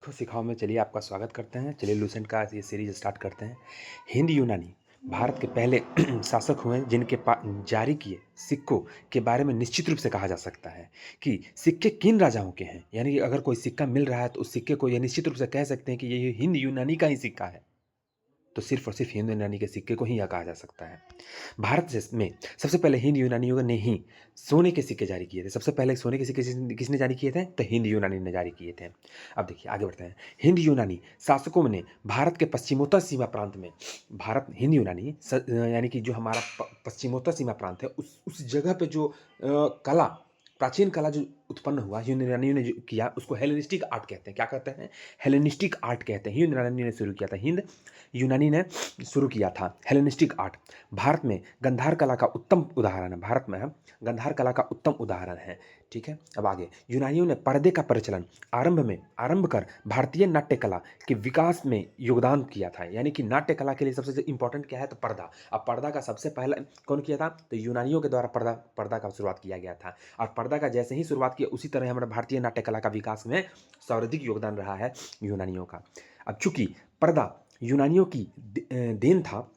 सीखो सिखाओ में चलिए आपका स्वागत करते हैं। चलिए लूसेंट का ये सीरीज स्टार्ट करते हैं। हिंद यूनानी भारत के पहले शासक हुए जिनके जारी किए सिक्कों के बारे में निश्चित रूप से कहा जा सकता है कि सिक्के किन राजाओं के हैं। यानी कि अगर कोई सिक्का मिल रहा है तो उस सिक्के को ये निश्चित रूप से कह सकते हैं कि ये हिंद यूनानी का ही सिक्का है। तो सिर्फ और सिर्फ हिंद यूनानी के सिक्के को ही यह कहा जा सकता है। भारत में सबसे पहले हिंद यूनानियों ने ही सोने के सिक्के जारी किए थे। सबसे पहले सोने के सिक्के किसने जारी किए थे? तो हिंद यूनानी ने जारी किए थे। अब देखिए आगे बढ़ते हैं। हिंद यूनानी शासकों ने भारत के पश्चिमोत्तर सीमा प्रांत में भारत हिंद यूनानी यानी कि जो हमारा पश्चिमोत्तर सीमा प्रांत है उस जगह पे जो कला प्राचीन कला जो उत्पन्न हुआ हिंद यूनानियों ने जो किया उसको हेलेनिस्टिक आर्ट कहते हैं। क्या कहते हैं? हेलेनिस्टिक आर्ट कहते हैं। हिंद यूनानी ने शुरू किया था। हिंद यूनानी ने शुरू किया था हेलेनिस्टिक आर्ट। भारत में गंधार कला का उत्तम उदाहरण है। भारत में गंधार कला का उत्तम उदाहरण है। ठीक है, अब आगे यूनानियों ने पर्दे का प्रचलन आरंभ कर भारतीय नाट्य कला के विकास में योगदान किया था। यानी कि नाट्य कला के लिए सबसे इंपॉर्टेंट क्या है? तो पर्दा। अब पर्दा का सबसे पहला कौन किया था? तो यूनानियों के द्वारा पर्दा का शुरुआत किया गया था। और पर्दा का जैसे ही शुरुआत किया उसी तरह हमारा भारतीय नाट्य कला का विकास में सर्वाधिक योगदान रहा है यूनानियों का। अब चूंकि पर्दा यूनानियों की देन था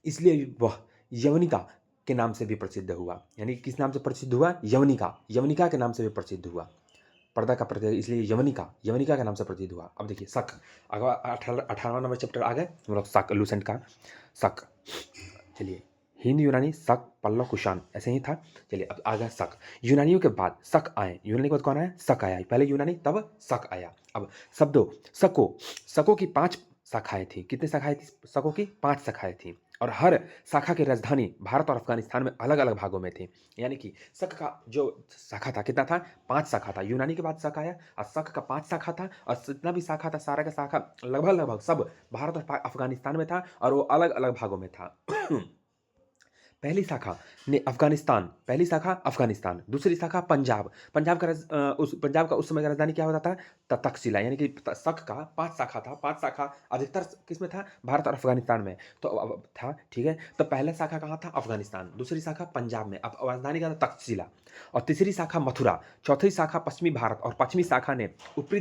इसलिए वह यवनिका के नाम से भी प्रसिद्ध हुआ। यानी किस नाम से प्रसिद्ध हुआ? यवनिका के नाम से भी प्रसिद्ध हुआ। पर्दा का प्रत्यय इसलिए यवनिका के नाम से प्रसिद्ध हुआ। अब देखिए शक, अगर 18वां नंबर चैप्टर आ गए हम लोग शक लूसेंट का शक। चलिए हिंद यूनानी शक पल्लव कुषाण ऐसे ही था। चलिए अब आ गया शक। यूनानियों के बाद शक आए। यूनानी के बाद कौन आया? शक आया। पहले यूनानी तब शक आया। अब शब्दों शकों की 5 शाखाएं थी। कितनी शाखाएं थी? शकों की 5 शाखाएं थी और हर शाखा की राजधानी भारत और अफगानिस्तान में अलग अलग भागों में थी। यानी कि शक का जो शाखा था कितना था? 5 शाखा था। यूनानी के बाद शक आया और शक का 5 शाखा था और जितना भी शाखा था सारा का शाखा लगभग सब भारत और अफगानिस्तान में था और वो अलग अलग भागों में था। पहली शाखा अफगानिस्तान, दूसरी शाखा पंजाब। पंजाब का उस समय का राजधानी क्या होता था? तक्षशिला। यानी कि शक का 5 शाखा था। 5 शाखा अधिकतर किसमें था? भारत और अफगानिस्तान में तो अब था। ठीक है, तो पहला शाखा कहाँ था? अफगानिस्तान। दूसरी शाखा पंजाब में, अब राजधानी क्या था? तक्षशिला। और तीसरी शाखा मथुरा। चौथी शाखा पश्चिमी भारत और पांचवी शाखा ने उत्तरी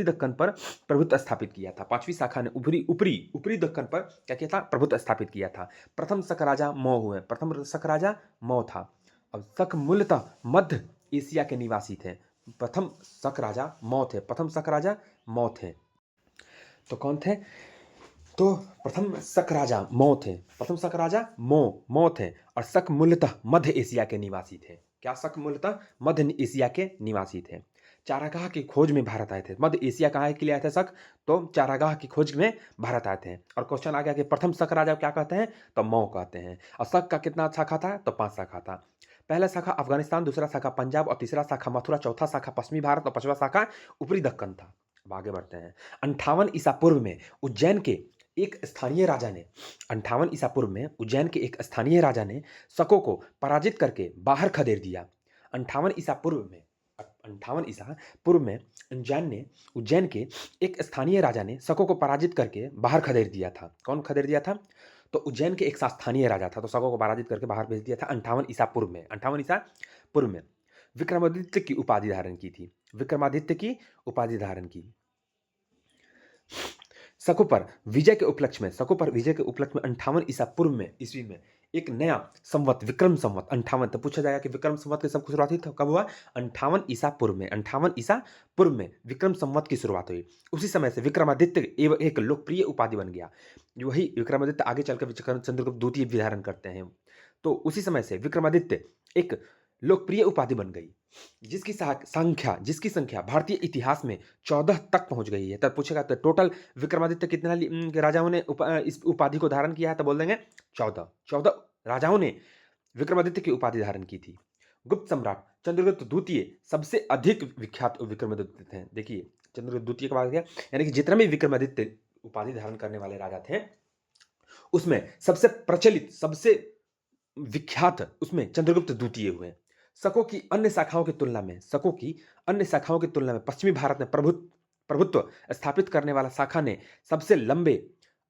दक्कन पर प्रभुत्व स्थापित किया था। पांचवी शाखा ने ऊपरी दक्कन पर क्या किया था? प्रभुत्व स्थापित किया था। प्रथम शक राजा मौ था। अब शक मूलतः मध्य एशिया के निवासी थे। प्रथम शक राजा मौ थे। तो कौन थे? तो प्रथम शक राजा मौ थे और शक मूलतः मध्य एशिया के निवासी थे। क्या शक मूलतः मध्य एशिया के निवासी थे? चारागाह की खोज में भारत आए थे। मध्य एशिया कहाँ के लिए आए थे शक? तो चारागाह की खोज में भारत आए थे। और क्वेश्चन आ गया कि प्रथम शक राजा क्या कहते हैं? तो मौ कहते हैं। और शक का कितना शाखा था? तो 5 शाखा था। पहला शाखा अफगानिस्तान, दूसरा शाखा पंजाब और तीसरा शाखा मथुरा, चौथा शाखा पश्चिमी भारत और पांचवा शाखा ऊपरी दक्कन था। अब आगे बढ़ते हैं। 58 ईसा पूर्व में उज्जैन के एक स्थानीय राजा ने शकों को पराजित करके बाहर खदेड़ दिया। 58 ईसा पूर्व में उज्जैन के एक स्थानीय राजा ने शकों को पराजित करके बाहर खदेड़ दिया था। कौन खदेड़ दिया था? तो उज्जैन के एक स्थानीय राजा था, तो शकों को पराजित करके बाहर भेज दिया था 58 ईसा पूर्व में। विक्रमादित्य की उपाधि धारण की। शकों पर विजय के उपलक्ष्य में 58 ईस्वी में एक नया संवत विक्रम संवत 58। तो पूछा जाएगा कि विक्रम संवत की सबकी शुरुआत हुई तो कब हुआ? 58 ईसा पूर्व में विक्रम संवत की शुरुआत हुई। उसी समय से विक्रमादित्य एक लोकप्रिय उपाधि बन गया। वही विक्रमादित्य आगे चलकर चंद्रगुप्त द्वितीय भी धारण करते हैं। तो उसी समय से विक्रमादित्य एक लोकप्रिय उपाधि बन गई जिसकी संख्या भारतीय इतिहास में 14 तक पहुंच गई है। तब पूछेगा तो टोटल विक्रमादित्य कितना राजाओं ने इस उपाधि को धारण किया है? तो बोल देंगे 14 राजाओं ने विक्रमादित्य की उपाधि धारण की थी। गुप्त सम्राट चंद्रगुप्त द्वितीय सबसे अधिक विख्यात विक्रमादित्य थे। देखिए चंद्रगुप्त द्वितीय के बाद गया यानी कि जितने भी विक्रमादित्य उपाधि धारण करने वाले राजा थे उसमें सबसे प्रचलित सबसे विख्यात उसमें चंद्रगुप्त द्वितीय हुए। शकों की अन्य शाखाओं की तुलना में पश्चिमी भारत में प्रभुत्व स्थापित करने वाला शाखा ने सबसे लंबे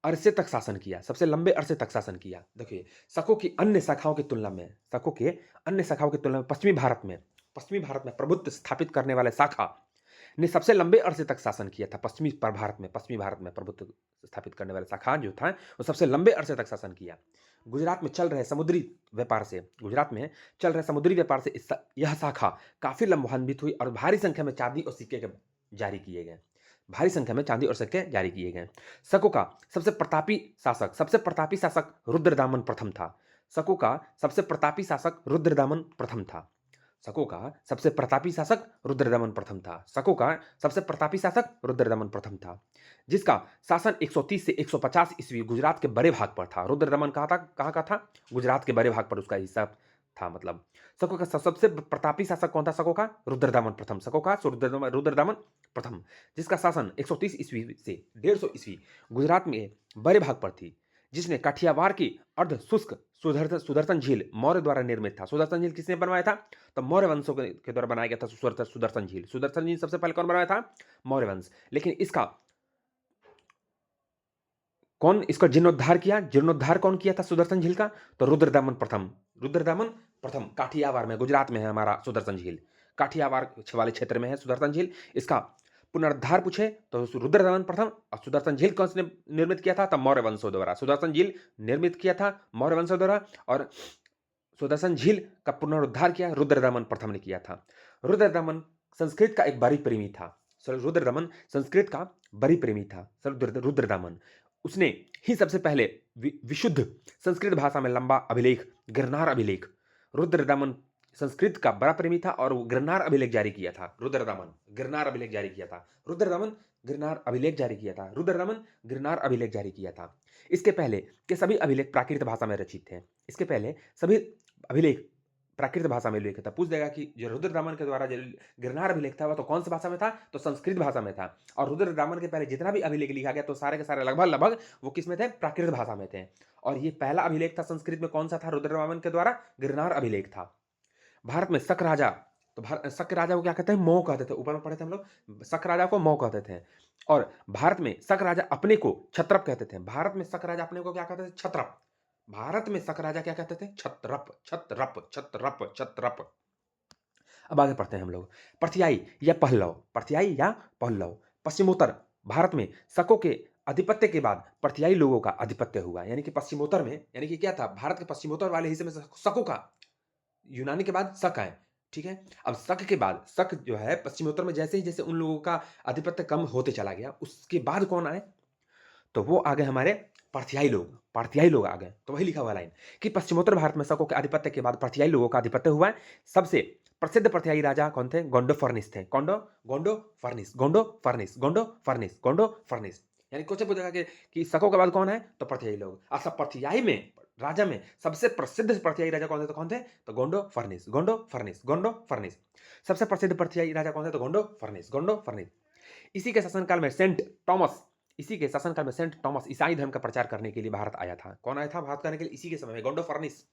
अरसे तक शासन किया। देखिए शकों की अन्य शाखाओं की तुलना में पश्चिमी भारत में प्रभुत्व स्थापित करने वाले शाखा ने सबसे लंबे अरसे तक शासन किया था। पश्चिमी भारत में प्रभुत्व स्थापित करने वाले शाखा जो था, वो सबसे लंबे अरसे तक शासन किया। गुजरात में चल रहे समुद्री व्यापार से यह शाखा काफ़ी लाभान्वित हुई और भारी संख्या में चांदी और सिक्के जारी किए गए। शकों का सबसे प्रतापी शासक रुद्रदामन प्रथम था। शकों का सबसे प्रतापी शासक रुद्रदामन प्रथम था। जिसका शासन 130 से 150 ईस्वी गुजरात के बड़े भाग पर था। रुद्रदमन कहाँ का था? गुजरात के बड़े भाग पर उसका हिस्सा था। मतलब शकों का सबसे प्रतापी शासक कौन था? रुद्रदमन प्रथम, जिसका शासन 130 ईस्वी से 150 ईस्वी गुजरात में बड़े भाग पर थी, जिसने काठियावाड़ की अर्ध शुष्क सुदर्शन झील मौर्य द्वारा निर्मित था। सुदर्शन झील किसने बनवाया था? तो मौर्य वंशों के द्वारा बनाया गया था सुदर्शन झील। सबसे पहले कौन बनाया था? मौर्य वंश। लेकिन इसका जीर्णोद्धार कौन किया था सुदर्शन झील का? तो रुद्रदामन प्रथम काठियावाड़ में, गुजरात में है हमारा सुदर्शन झील, काठियावाड़ वाले क्षेत्र में है सुदर्शन झील। इसका पुनरुद्धार पूछे तो रुद्रदामन प्रथम। और सुदर्शन झील कौन से निर्मित किया था? तो मौर्य वंशों द्वारा सुदर्शन झील निर्मित किया था, मौर्य वंशों द्वारा। और सुदर्शन झील का पुनरुद्धार किया रुद्रदामन प्रथम ने किया था। रुद्रदामन संस्कृत का एक बड़ी प्रेमी था। रुद्रदामन उसने ही सबसे पहले विशुद्ध संस्कृत भाषा में लंबा अभिलेख, गिरनार अभिलेख, रुद्रदामन संस्कृत का बड़ा प्रेमी था और गिरनार अभिलेख जारी किया था। रुद्रदामन गिरनार अभिलेख जारी किया था। इसके पहले के सभी अभिलेख प्राकृत भाषा में रचित थे। लिखे था। पूछ देगा कि जो रुद्रदामन के द्वारा जो गिरनार अभिलेख था वह तो कौन सी भाषा में था? तो संस्कृत भाषा में था। और रुद्रदामन के पहले जितना भी अभिलेख लिखा गया तो सारे के सारे लगभग वो किस में थे? प्राकृत भाषा में थे। और ये पहला अभिलेख था संस्कृत में, कौन सा था? रुद्रदामन के द्वारा गिरनार अभिलेख था। भारत में शक राजा, तो शक राजा को क्या कहते हैं? मौ कहते थे। ऊपर में पढ़े थे हम लोग, शक राजा को मौ कहते थे। और भारत में शक राजा अपने को क्षत्रप कहते थे। भारत में शक राजा अपने को क्या कहते थे? क्षत्रप। अब आगे पढ़ते हैं हम लोग। पर्थियाई या पहलव। पश्चिमोत्तर भारत में शकों के आधिपत्य के बाद पर्थियाई लोगों का आधिपत्य हुआ। यानी कि पश्चिमोत्तर में, यानी कि क्या था? भारत के पश्चिमोत्तर वाले हिस्से में शकों का, यूनानी के बाद शक आए। ठीक है। अब शक के बाद, शक जो है पश्चिमोत्तर में जैसे उन लोगों का आधिपत्य कम होते चला गया, उसके बाद कौन आए? तो वो आ गए हमारे पर्थियाई लोग आ गए। तो वही लिखा हुआ लाइन कि पश्चिमोत्तर भारत में शकों के आधिपत्य के बाद पर्थियाई लोगों का आधिपत्य हुआ है। सबसे प्रसिद्ध पर्थियाई राजा कौन थे? गोंडोफर्निस थे। गोंडोफर्निस। यानी क्वेश्चन पूछेगा कि शकों के बाद कौन है? तो पर्थियाई लोग। अच्छा, पर्थियाई में राजा में सबसे प्रसिद्ध पर्थियाई राजा कौन थे? तो गोंडोफर्निस। सबसे प्रसिद्ध पर्थियाई राजा कौन थे? तो गोंडोफर्निस। इसी के शासनकाल में सेंट टॉमस ईसाई धर्म का प्रचार करने के लिए भारत आया था। कौन आया था भारत करने के लिए? इसी के समय में गोंडोफर्निस।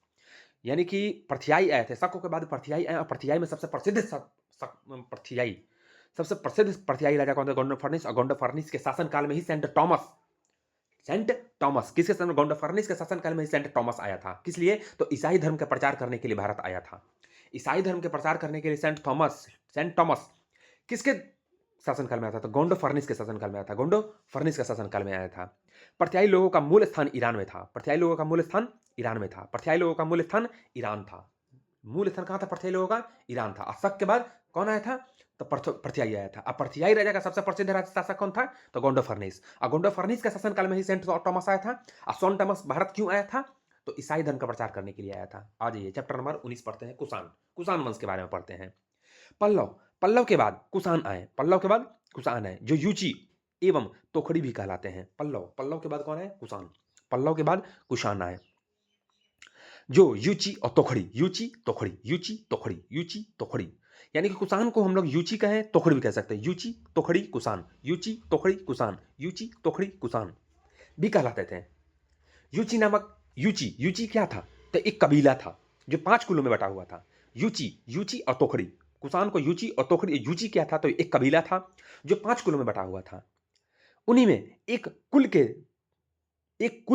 यानी कि पर्थियाई आए थे। शकों के बाद पर्थियाई आए और पर्थियाई में सबसे प्रसिद्ध पर्थियाई राजा कौन थे? गोंडोफर्निस। और गोंडोफर्निस के शासनकाल में ही सेंट टॉमस किसके समय? गोंडोफर्निस के शासनकाल में ही सेंट टॉमस आया था। किस लिए? तो ईसाई धर्म का प्रचार करने के लिए भारत आया था। ईसाई धर्म के प्रचार करने के लिए सेंट टॉमस किसके शासनकाल में आया था? तो गोंडोफर्निस के शासनकाल में आया था। पर्थियाई लोगों का मूल स्थान ईरान में था। मूल स्थान कहाँ था? पर्थियाई लोगों का ईरान था। शक के बाद कौन आया था? तो पर्थियाई आया था। अब पर्थियाई राजा का सबसे प्रसिद्ध शासक कौन था? तो गोंडोफर्निस। और गोंडोफर्निस के शासनकाल में ही सेंट टॉमस आया था। और सेंट टॉमस भारत क्यों आया था? तो ईसाई धर्म का प्रचार करने के लिए आया था। आ जाइए चैप्टर नंबर 19 पढ़ते हैं। कुषाण वंश के बारे में पढ़ते हैं। पल्लव के बाद कुषाण आए। जो यूची एवं तोखड़ी भी कहलाते हैं। पल्लव के बाद कौन है? कुषाण। पल्लव के बाद कुषाण आए, जो यूची और तोखड़ी। यानी कि कुषाण को हम लोग यूची कहें, तोखड़ी भी कह सकते हैं। यूची तोखड़ी कुषाण भी कहलाते थे। यूची क्या था? तो एक कबीला था जो 5 कुलों में बटा हुआ था। यूची और तोखड़ी। कुषाण को यूची और तोखड़ी। यूची क्या था? तो एक कबीला था जो 5 कुलों में बटा हुआ था। उन्हीं में एक कुल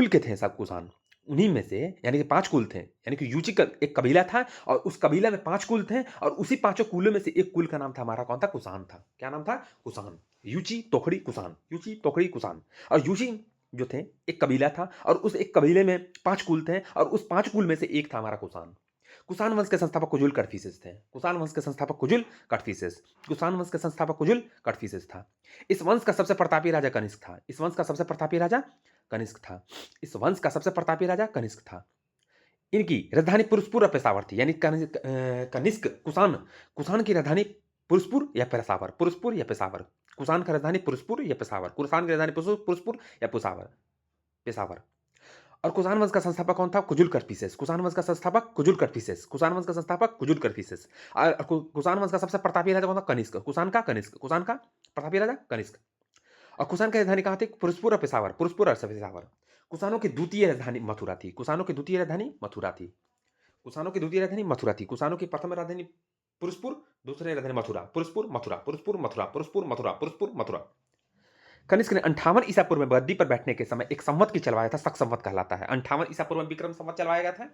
के थे सब कुषाण। उन्हीं में से यानी कि 5 कुल थे, यानी कि यूची का एक कबीला था और उस कबीला में 5 कुल थे और उसी पाँचों कुलों में से एक कुल का नाम था हमारा कौन था? कुषाण था। क्या नाम था? कुषाण। यूची, तोखड़ी, कुषाण। यूची, तोखड़ी, कुषाण। और यूची जो थे एक कबीला था और उस एक कबीले में 5 कुल थे और उस 5 कुल में से एक था हमारा कुषाण। कुषाण वंश के संस्थापक कुजुल कड़फिसेस थे। कुषाण वंश के संस्थापक कुजुल कड़फिसेस। कुषाण वंश के संस्थापक कुजुल कड़फिसेस था। इस वंश का सबसे प्रतापी राजा कनिष्क था। इस वंश का सबसे प्रतापी राजा कनिष्क था। इस वंश का सबसे प्रतापी राजा कनिष्क था। इनकी राजधानी पुरुषपुर और पेशावर थी, यानी कनिष्क कुषाण कुषाण की राजधानी पुरुषपुर या पेशावर, पुरुषपुर या पेशावर। कुषाण की राजधानी पुरुषपुर या पेशावर, कुषाण की राजधानी पुरुषपुर या पेशावर, पेशावर। और कुषाण वंश का संस्थापक कौन था? कुजुल कड़फिसेस। कुषाण वंश का संस्थापक कुजुल कड़फिसेस। कुषाण वंश का संस्थापक कुजुल कड़फिसेस। और कुषाण वंश का सबसे प्रतापी राजा कौन था? कनिष्क। कुषाण का कनिष्क, कुषाण का प्रतापी राजा कनिष्क। और कुषाण की राजधानी कहाँ थी? पुरुषपुर और पेशावर, पुरुषपुर और पेशावर। कुषाणों की द्वितीय राजधानी मथुरा थी। कुषाणों की द्वितीय राजधानी मथुरा थी। कुषाणों की द्वितीय राजधानी मथुरा थी। कुषाणों की प्रथम राजधानी पुरुषपुर, दूसरी राजधानी मथुरा। पुरुषपुर, मथुरा, पुरुषपुर, मथुरा, पुरुषपुर, मथुरा, पुरुषपुर, मथुरा। कनिष्क ने 58 ईसा पूर्व में गद्दी पर बैठने के समय एक संवत की चलवाया था, शक संवत कहलाता है। 58 ईसा पूर्व में विक्रम संवत चलवाया गया था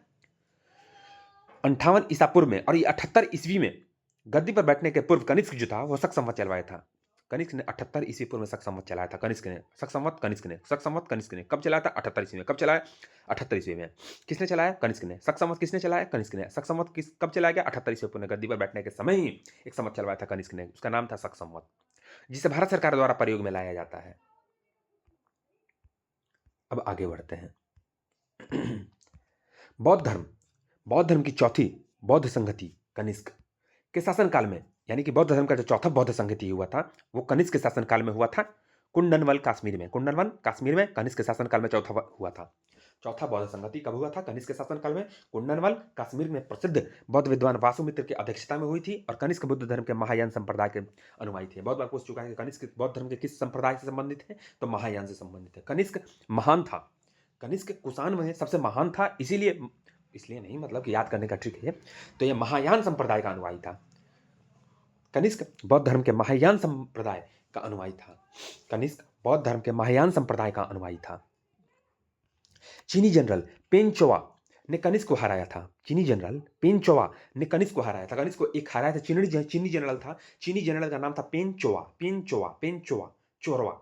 58 ईसा पूर्व में, और ये 78 ईस्वी में गद्दी पर बैठने के पूर्व कनिष्क जो था वो शक संवत चलवाया था। कनिष्क ने 78 ईस्वी पूर्व में शक संवत चलाया था। कनिष्क ने शक संवत, कनिष्क ने शक संवत, कनिष्क ने कब चलाया था? 78 ईस्वी में। कब चलाया? 78 ईस्वी में। किसने चलाया? कनिष्क ने। शक संवत किसने चलाया? कनिष्क ने। शक संवत किस कब चलाया गया? 78 ईस्वी पूर्व में गद्दी पर बैठने के समय ही एक संवत चलवाया था कनिष्क ने, उसका नाम था शक संवत, जिसे भारत सरकार द्वारा प्रयोग में लाया जाता है। अब आगे बढ़ते हैं। बौद्ध धर्म की चौथी बौद्ध संगति कनिष्क के शासनकाल में, यानी कि बौद्ध धर्म का जो चौथा बौद्ध संगति हुआ था वो कनिष्क के शासनकाल में हुआ था, कुंडनवल कश्मीर में। कुंडनवन कश्मीर में कनिष्क के शासनकाल में चौथा हुआ था। चौथा बौद्ध संगति कब हुआ था? कनिष्क के शासनकाल में। कुंडनवल कश्मीर में प्रसिद्ध बौद्ध विद्वान वासुमित्र की अध्यक्षता में हुई थी और कनिष्क बुद्ध धर्म के महायान संप्रदाय के अनुयायी थे। बहुत बार पूछ चुका है कि कनिष्क बौद्ध धर्म के किस संप्रदाय से संबंधित है? तो महायान से संबंधित है। कनिष्क महान था, कनिष्क कुषाण में सबसे महान था, इसलिए नहीं, मतलब कि याद करने का ट्रिक है। तो यह महायान संप्रदाय का अनुयायी था। कनिष्क बौद्ध धर्म के महायान संप्रदाय का अनुयायी था। कनिष्क बौद्ध धर्म के महायान संप्रदाय का अनुयायी था। चीनी जनरल पेंचोवा ने कनिष्क को हराया था। चीनी जनरल पेंचोवा ने कनिष्क को हराया था। कनिष्क को एक हराया था, चीनी जनरल था। चीनी जनरल का नाम था पेंचोवा। पेंचोवा, पेंचोवा, चोरवा,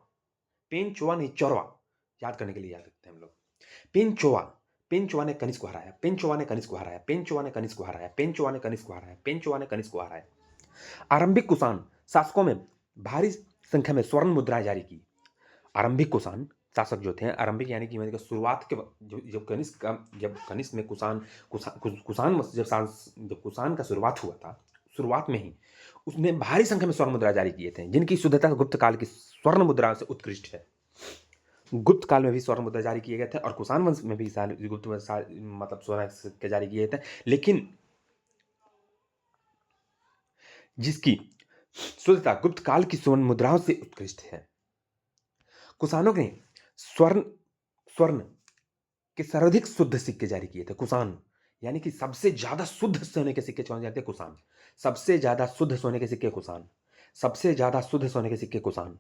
पेंचोवा नहीं चोरवा, याद करने के लिए याद रखते हैं हम लोग। पेंचोवा, पेंचोवा ने कनिष्क को हराया। पेंचोवा ने कनिष्क को हराया। पेंचोवा ने कनिष्क को हराया। पेंचोवा ने कनिष्क को हराया। पेंचोवा ने कनिष्क को हराया। आरंभिक कुषाण शासकों में भारी संख्या में स्वर्ण मुद्राएं जारी की। आरंभिक कुषाण शासक जो थे, आरंभिक यानी कि मतलब शुरुआत के जब कनिष्क में कुषाण जब कुषाण का शुरुआत हुआ था, शुरुआत में ही उसने भारी संख्या में स्वर्ण मुद्रा जारी किए थे, जिनकी शुद्धता गुप्त काल की स्वर्ण मुद्रा से उत्कृष्ट है। गुप्त काल में भी स्वर्ण मुद्रा जारी किए गए थे और कुषाण वंश में भी गुप्त मतलब स्वर्ण सिक्के जारी किए थे, लेकिन जिसकी शुद्धता गुप्त काल की स्वर्ण मुद्राओं से उत्कृष्ट है। कुषाणों ने स्वर्ण के सर्वाधिक शुद्ध सिक्के जारी किए थे। कुषाण यानी कि सबसे ज्यादा शुद्ध सोने के सिक्के कौन जाते? कुषाण। सबसे ज्यादा शुद्ध सोने के सिक्के कुषाण। सबसे ज्यादा शुद्ध सोने के सिक्के कुषाण।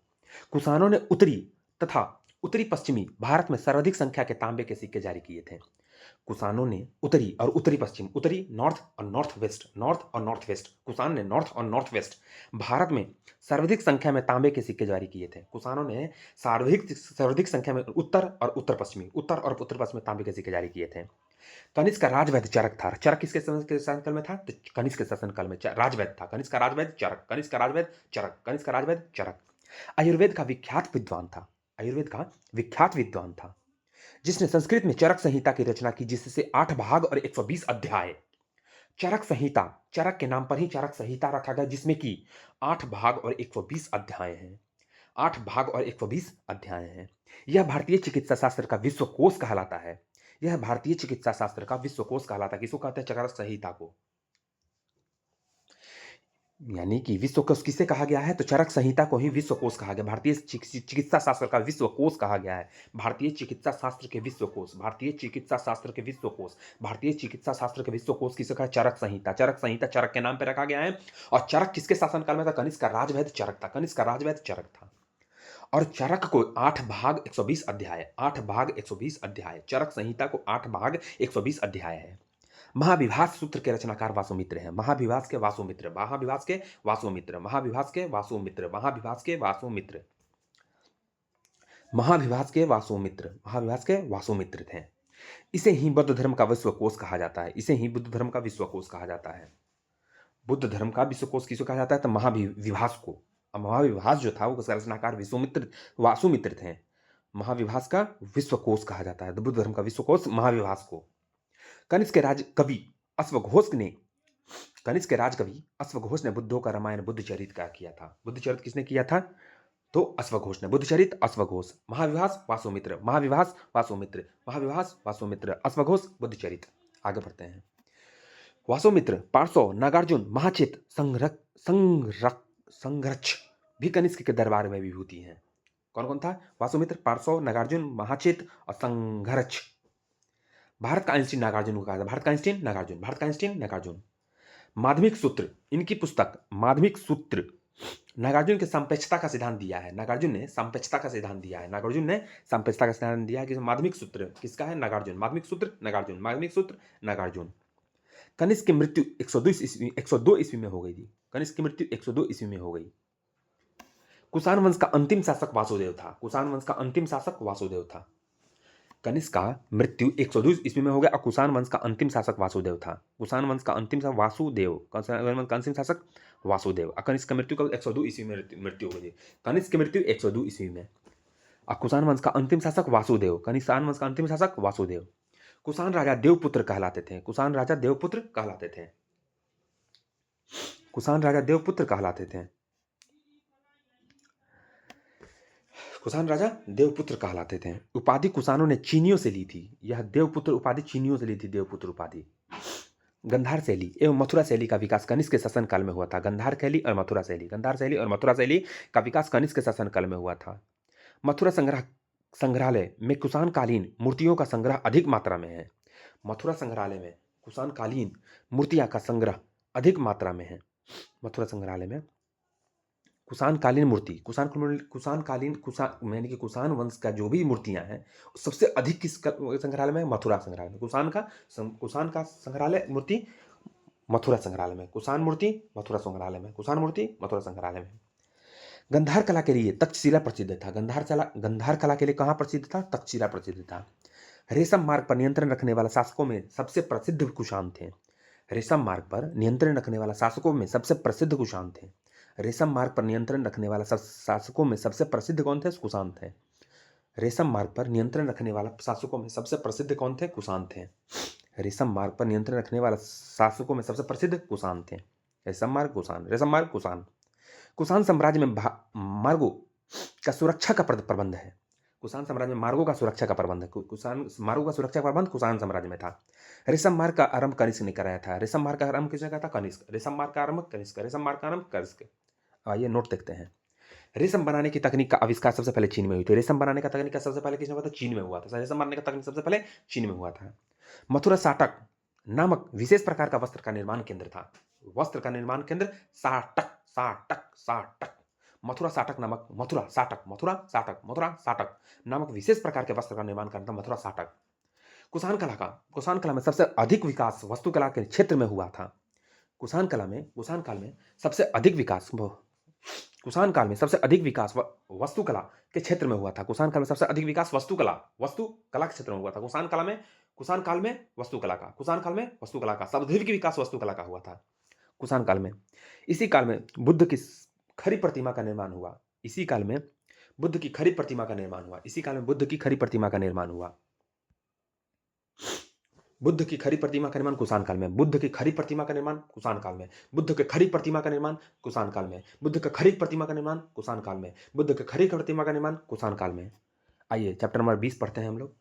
कुषाणों ने उत्तरी तथा उत्तरी पश्चिमी भारत में सर्वाधिक संख्या के तांबे के सिक्के जारी किए थे। कुषाणों ने उत्तरी और उत्तरी पश्चिम, उत्तरी नॉर्थ और नॉर्थ वेस्ट, कुषाण ने नॉर्थ और नॉर्थ वेस्ट भारत में सर्वाधिक संख्या में तांबे के सिक्के जारी किए थे। कुषाणों ने सर्वाधिक संख्या में उत्तर और उत्तर पश्चिमी तांबे के सिक्के जारी किए थे। कनिष्क का राजवैद्य चरक था। चरक किसके शासनकाल में था? तो कनिष्क के शासनकाल में राजवैद्य था। कनिष्क का राजवैद्य चरक, कनिष्क का राजवैद्य चरक, कनिष्क का राजवैद्य चरक। आयुर्वेद का विख्यात विद्वान था। आयुर्वेद का विख्यात विद्वान था जिसने संस्कृत में चरक संहिता की रचना की, जिससे 8 भाग और 120 अध्याय। चरक संहिता, चरक के नाम पर ही चरक संहिता रखा गया, जिसमें कि 8 भाग और 120 अध्याय हैं। 8 भाग और 120 अध्याय हैं। यह भारतीय चिकित्सा शास्त्र का विश्वकोश कहलाता है। यह भारतीय चिकित्सा शास्त्र का विश्वकोश कहलाता है। किसको कहते हैं? चरक संहिता को। यानी कि विश्वकोश किसे कहा गया है? तो चरक संहिता को ही विश्वकोश कहा गया। भारतीय चिकित्सा शास्त्र का विश्वकोश कहा गया है। भारतीय चिकित्सा शास्त्र के विश्वकोश, भारतीय चिकित्सा शास्त्र के विश्वकोश, भारतीय चिकित्सा शास्त्र के विश्वकोश किसे कहा? चरक संहिता। चरक संहिता चरक के नाम पर रखा गया है। और चरक किसके शासनकाल में था? कनिष्क का राजवैद्य चरक था। कनिष्क का राजवैद्य चरक था। और चरक को 8 भाग 120 अध्याय, 8 भाग 120 अध्याय, चरक संहिता को 8 भाग 120 अध्याय है। महाविभास सूत्र के रचनाकार वासुमित्र हैं। महाविभास के वासुमित्र, महाविभास के वासुमित्र, महाविभास के वासुमित्र, महाविभास के वासुमित्र, महाविभास के वासुमित्र, महाविभास के वासुमित्र थे। इसे ही बुद्ध धर्म का विश्वकोश कहा जाता है। इसे ही बुद्ध धर्म का विश्वकोश कहा जाता है। बुद्ध धर्म का विश्वकोश किसको कहा जाता है? तो महाविभास को। महाविभास जो था वो उसका रचनाकार वासुमित्र थे। महाविभास का विश्वकोश कहा जाता है। तो बुद्ध धर्म का विश्वकोश महाविभास को। कनिष्क के राजकवि अश्वघोष ने बुद्धों का रामायण बुद्धचरित का किया था। बुद्धचरित किसने किया था? तो अश्वघोष ने। बुद्धचरित अश्वघोष, महाविभास वासुमित्र, महाविभास वासुमित्र, महाविभास वासुमित्र, अश्वघोष बुद्धचरित। आगे बढ़ते हैं। वासुमित्र, पार्श्व, नागार्जुन, महाचित, संघर्ष भी कनिष्क के दरबार में विभूति हैं। कौन कौन था? वासुमित्र, पार्श्व, नागार्जुन, महाचित और संघर्ष। भारत का आइंस्टीन नागार्जुन को कहा था। भारत का आइंस्टीन नागार्जुन, भारत का आइंस्टीन नागार्जुन। माध्यमिक सूत्र, इनकी पुस्तक माध्यमिक सूत्र, नागार्जुन के सापेक्षता का सिद्धांत दिया है। नागार्जुन ने सापेक्षता का सिद्धांत दिया है। नागार्जुन ने सापेक्षता का सिद्धांत दिया है कि माध्यमिक सूत्र किसका है? नागार्जुन। माध्यमिक सूत्र नागार्जुन, माध्यमिक सूत्र नागार्जुन। कनिष्क की मृत्यु 102 ईस्वी में हो गई थी। कनिष्क की मृत्यु 102 ईस्वी में हो गई। कुषाण वंश का अंतिम शासक वासुदेव था। कुषाण वंश का अंतिम शासक वासुदेव था। कनिष्क का मृत्यु 102 ईस्वी में हो गया और कुषाण वंश का अंतिम शासक वासुदेव था। कुषाण वंश का अंतिम शासक वासुदेव, कुषाण वंश का अंतिम शासक वासुदेव। और कनिष्क की मृत्यु कब? 102 ईस्वी में मृत्यु हो गई। कनिष्क की मृत्यु 102 ईस्वी में। और कुषाण वंश का अंतिम शासक वासुदेव। कुषाण वंश का अंतिम शासक वासुदेव। कुषाण राजा देवपुत्र कहलाते थे। कुषाण राजा देवपुत्र कहलाते थे। कुषाण राजा देवपुत्र कहलाते थे। कुषाण राजा देवपुत्र कहलाते थे। उपाधि कुषाणों ने चीनियों से ली थी। यह देवपुत्र उपाधि चीनियों से ली थी। देवपुत्र उपाधि। गंधार शैली एवं मथुरा शैली का विकास कनिष्क के शासन काल में हुआ था। गंधार शैली और मथुरा शैली, गंधार शैली और मथुरा शैली का विकास कनिष्क के शासन काल में हुआ था। मथुरा संग्रहालय में कुषाणकालीन मूर्तियों का संग्रह अधिक मात्रा में है। मथुरा संग्रहालय में कुषाणकालीन मूर्तियां का संग्रह अधिक मात्रा में है। मथुरा संग्रहालय में कुषाणकालीन मूर्ति, यानी कि कुषाण वंश का जो भी मूर्तियां हैं सबसे अधिक किस संग्रहालय में? मथुरा संग्रहालय में। कुषाण का संग्रहालय मूर्ति मथुरा संग्रहालय में। कुषाण मूर्ति मथुरा संग्रहालय में। कुषाण मूर्ति मथुरा संग्रहालय में। गंधार कला के लिए तक्षशिला प्रसिद्ध था। गंधार कला के लिए कहाँ प्रसिद्ध था? तक्षशिला प्रसिद्ध था। रेशम मार्ग पर नियंत्रण रखने वाला शासकों में सबसे प्रसिद्ध कुषाण थे। रेशम मार्ग पर नियंत्रण रखने वाला शासकों में सबसे प्रसिद्ध कुषाण थे। रेशम मार्ग पर नियंत्रण रखने वाला शासकों में सबसे प्रसिद्ध कौन थे? कुषाण थे। रेशम मार्ग पर नियंत्रण रखने वाला शासकों में सबसे प्रसिद्ध कौन थे? कुषाण थे। रेशम मार्ग पर नियंत्रण रखने वाला शासकों में सबसे प्रसिद्ध कुषाण थे। रेशम मार्ग कुषाण, रेशम मार्ग कुषाण। कुषाण साम्राज्य में मार्गों का सुरक्षा का प्रबंध है। कुषाण साम्राज्य में मार्गों का सुरक्षा का प्रबंध है। मार्गों का सुरक्षा का प्रबंध कुषाण साम्राज्य में था। रेशम मार्ग का आरंभ कनिष्क ने कराया था। रेशम मार्ग का आरंभ किसने कहा था? कनिष्क। रेशम मार्ग का आरंभ कनिष्क, रेशम मार्ग का आरंभ कनिष्क। आइए नोट देखते हैं। रेशम बनाने की तकनीक का आविष्कार सबसे पहले चीन में हुई थी। रेशम बनाने का तकनीक सबसे पहले किसने हुआ था? चीन में हुआ था। रेशम बनाने का तकनीक सबसे पहले चीन में हुआ था। मथुरा साटक नामक विशेष प्रकार का वस्त्र का निर्माण केंद्र था। वस्त्र का निर्माण केंद्र साटक, साटक, साटक। मथुरा साटक नामक विशेष प्रकार के वस्त्र का निर्माण करता मथुरा साटक। कुषाण कला में सबसे अधिक विकास वास्तुकला के क्षेत्र में हुआ था। कुषाण काल में सबसे अधिक विकास वास्तुकला के क्षेत्र में हुआ था। कुषाण काल में सबसे अधिक विकास वास्तुकला के क्षेत्र में हुआ था। कुषाण काल में वास्तुकला का सबसे अधिक विकास वास्तुकला का हुआ था कुषाण काल में। इसी काल में बुद्ध की खरी प्रतिमा का निर्माण हुआ। इसी काल में बुद्ध की खरी प्रतिमा का निर्माण हुआ। बुद्ध की खरी प्रतिमा का निर्माण कुषाण काल में। बुद्ध की खरी प्रतिमा का निर्माण कुषाण काल में। बुद्ध के खरी प्रतिमा का निर्माण कुषाण काल में। बुद्ध के खरी प्रतिमा का निर्माण कुषाण काल में। बुद्ध के खरी प्रतिमा का निर्माण कुषाण काल में। आइए चैप्टर नंबर 20 पढ़ते हैं हम लोग।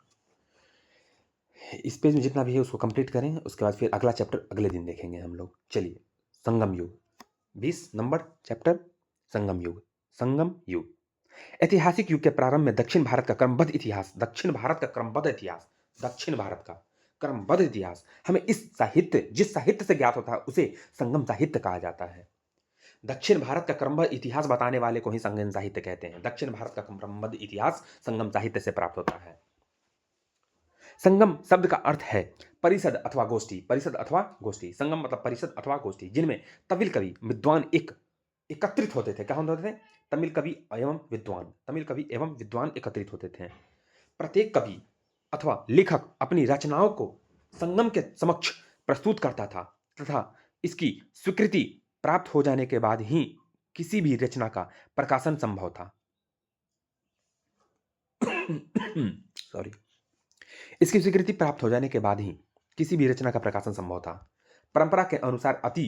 इस पेज में जितना भी है उसको कंप्लीट करें, उसके बाद फिर अगला चैप्टर अगले दिन देखेंगे हम लोग। चलिए, संगम युग 20 नंबर चैप्टर, संगम युग। ऐतिहासिक युग के प्रारंभ में दक्षिण भारत का क्रमबद्ध इतिहास हमें जिस साहित्य से ज्ञात होता है उसे संगम साहित्य कहा जाता है। दक्षिण भारत का क्रमबद्ध इतिहास बताने वाले को ही संगम साहित्य कहते हैं। दक्षिण भारत का क्रमबद्ध इतिहास संगम साहित्य से प्राप्त होता है। संगम शब्द का अर्थ है परिषद अथवा गोष्ठी। परिषद अथवा गोष्ठी, संगम मतलब परिषद अथवा गोष्ठी, जिनमें तमिल कवि विद्वान एकत्रित होते थे। क्या होते थे? तमिल कवि एवं विद्वान, तमिल कवि एवं विद्वान एकत्रित होते थे। प्रत्येक कवि अथवा लेखक अपनी रचनाओं को संगम के समक्ष प्रस्तुत करता था तथा इसकी स्वीकृति प्राप्त हो जाने के बाद ही किसी भी रचना का प्रकाशन संभव था। सॉरी। इसकी स्वीकृति प्राप्त हो जाने के बाद ही किसी भी रचना का प्रकाशन संभव था। परंपरा के अनुसार अति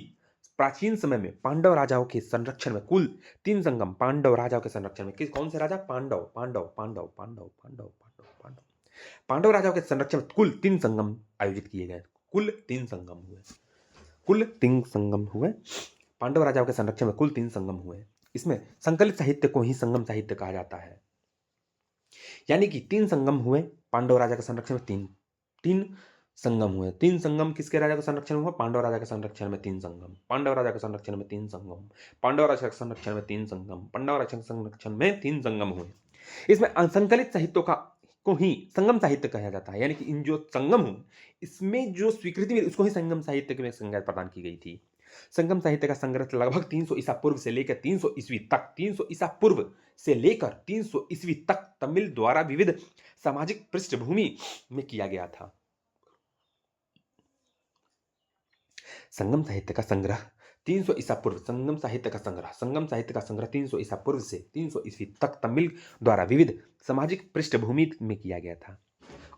प्राचीन समय में पांडव राजाओं के संरक्षण में कुल 3 संगम, पांडव राजाओं के संरक्षण में, कौन से राजा? पांडव पांडव पांडव पांडव पांडव पांडव पांडव पांडव राजाओं के संरक्षण में कुल 3 संगम आयोजित किए गए। कुल 3 संगम हुए। कुल 3 संगम हुए। पांडव राजाओं के संरक्षण में कुल 3 संगम हुए। इसमें संकलित साहित्य को ही संगम साहित्य कहा जाता है। यानी कि 3 संगम हुए। पांडव राजा के संरक्षण में तीन संगम हुए। 3 संगम किसके राजा के संरक्षण में हुआ? पांडव राजा के संरक्षण में 3 संगम। पांडव राजा के संरक्षण में 3 संगम। पांडव राजा के संरक्षण में 3 संगम। पांडव राजा के संरक्षण में 3 संगम हुए। इसमें असंकलित साहित्यों को ही संगम साहित्य कहा जाता है। यानी कि इन जो संगम हुए इसमें जो स्वीकृति मिली उसको ही संगम साहित्य में संज्ञा प्रदान की गई थी। संगम साहित्य का संग्रह लगभग 300 ईसा पूर्व से लेकर 300 ईस्वी तक 300 ईसा पूर्व से लेकर 300 ईस्वी तक तमिल द्वारा विविध सामाजिक पृष्ठभूमि में किया गया था। संगम साहित्य का संग्रह 300 ईसा पूर्व, संगम साहित्य का संग्रह 300 ईसा पूर्व से 300 ईस्वी तक तमिल द्वारा विविध सामाजिक पृष्ठभूमि में किया गया था।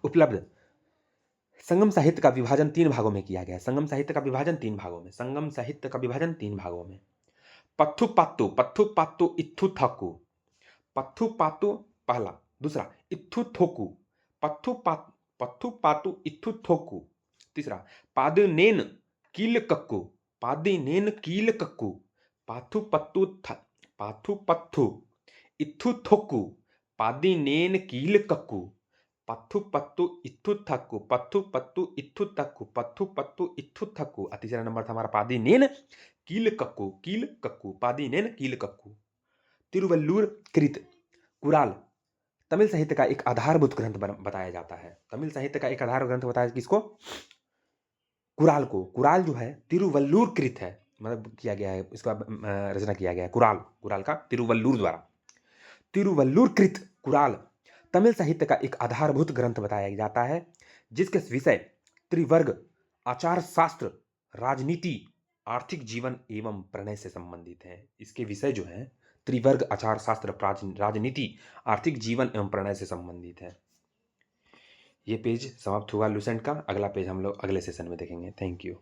उपलब्ध संगम साहित्य का विभाजन 3 भागों में किया गया। संगम साहित्य का विभाजन 3 भागों में। संगम साहित्य का विभाजन 3 भागों में। पत्थु पात्तु, पत्थु पात्तु इत्थु थाकु। पत्थु पात्तु पहला। दूसरा इत्थु थोकु, पत्थु पात्तु इत्थु थोकु। तीसरा पादनेन कील कक्कु, पादनेन कील कक्कु। पाथु पत्थु इत्थु थोकु, पादनेन कील कक्कु। पत्थु पत्तु इत्थु थक्कु, पत्थु पत्तु इत्थु थक्कु, पत्थु पत्तु इत्थु थक्कु। तीसरा नंबर था हमारा पादनेन कील कक्कु, पादनेन कील कक्कु। तिरुवल्लुर कृत कुराल तमिल साहित्य का एक आधारभूत ग्रंथ बताया जाता है। तमिल साहित्य का एक आधार ग्रंथ बताया किसको? कुराल को। कुराल जो है तिरुवल्लुर कृत है, मतलब किया गया है, इसका रचना किया गया है कुराल का तिरुवल्लुर द्वारा। तिरुवल्लुर कृत कुराल तमिल साहित्य का एक आधारभूत ग्रंथ बताया जाता है, जिसके विषय त्रिवर्ग, आचार शास्त्र, राजनीति, आर्थिक जीवन एवं प्रणय से संबंधित है। इसके विषय जो है त्रिवर्ग, आचार शास्त्र, राजनीति, आर्थिक जीवन एवं प्रणय से संबंधित है। ये पेज समाप्त हुआ लुसेंट का। अगला पेज हम लोग अगले सेशन में देखेंगे। Thank you.